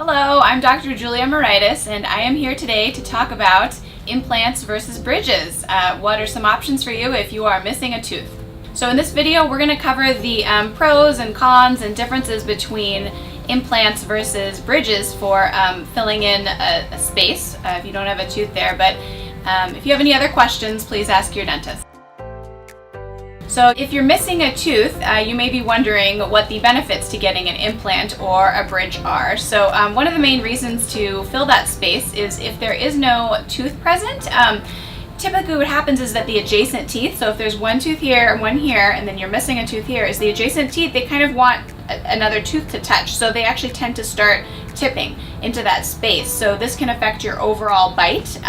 Hello, I'm Dr. Julia Moritis, and I am here today to talk about implants versus bridges. What are some options for you if you are missing a tooth? So in this video, we're going to cover the pros and cons and differences between implants versus bridges for filling in a space if you don't have a tooth there. But if you have any other questions, please ask your dentist. So if you're missing a tooth, you may be wondering what the benefits to getting an implant or a bridge are. So one of the main reasons to fill that space is if there is no tooth present. Typically what happens is that the adjacent teeth, so if there's one tooth here and one here, and then you're missing a tooth here, is the adjacent teeth, they kind of want another tooth to touch. So they actually tend to start tipping into that space. So this can affect your overall bite.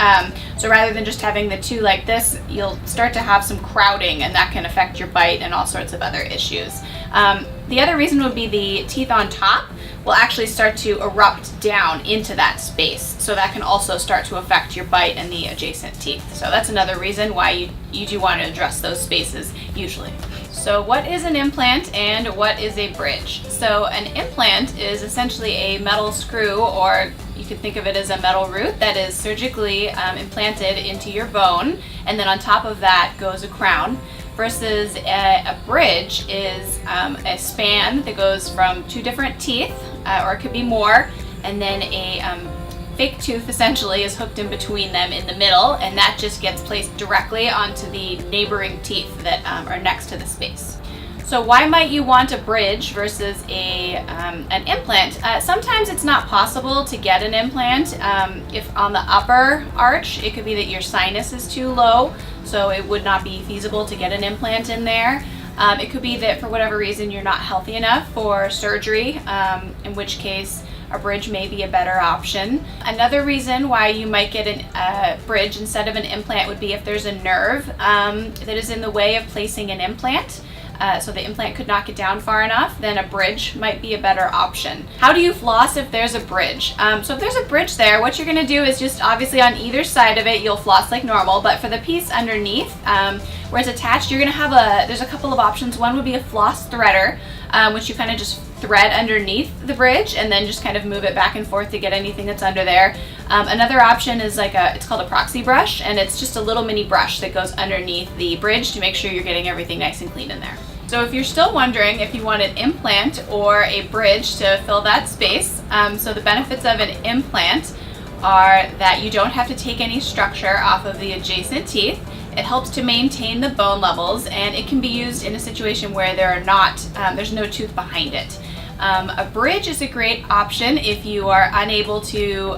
So rather than just having the two like this, you'll start to have some crowding, and that can affect your bite and all sorts of other issues. The other reason would be the teeth on top will actually start to erupt down into that space. So that can also start to affect your bite and the adjacent teeth. So that's another reason why you do want to address those spaces usually. So what is an implant and what is a bridge? So an implant is essentially a metal screw, or you could think of it as a metal root that is surgically implanted into your bone, and then on top of that goes a crown. Versus a bridge is a span that goes from two different teeth, or it could be more, and then a fake tooth essentially is hooked in between them in the middle, and that just gets placed directly onto the neighboring teeth that are next to the space. So why might you want a bridge versus an implant? Sometimes it's not possible to get an implant. If on the upper arch, it could be that your sinus is too low, so it would not be feasible to get an implant in there. It could be that for whatever reason you're not healthy enough for surgery, in which case a bridge may be a better option. Another reason why you might get a bridge instead of an implant would be if there's a nerve that is in the way of placing an implant. So the implant could not get down far enough, then a bridge might be a better option. How do you floss if there's a bridge? So if there's a bridge there, what you're going to do is just obviously on either side of it, you'll floss like normal, but for the piece underneath, where it's attached, you're going to have there's a couple of options. One would be a floss threader, which you kind of just thread underneath the bridge and then just kind of move it back and forth to get anything that's under there. Another option is it's called a proxy brush, and it's just a little mini brush that goes underneath the bridge to make sure you're getting everything nice and clean in there. So if you're still wondering if you want an implant or a bridge to fill that space, so the benefits of an implant are that you don't have to take any structure off of the adjacent teeth. It helps to maintain the bone levels, and it can be used in a situation where there's no tooth behind it. A bridge is a great option if you are unable to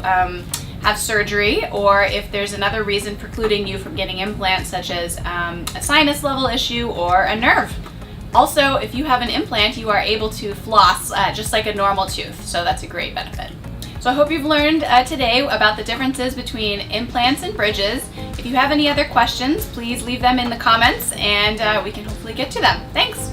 have surgery, or if there's another reason precluding you from getting implants, such as a sinus level issue or a nerve. Also, if you have an implant, you are able to floss just like a normal tooth, so that's a great benefit. So I hope you've learned today about the differences between implants and bridges. If you have any other questions, please leave them in the comments, and we can hopefully get to them. Thanks!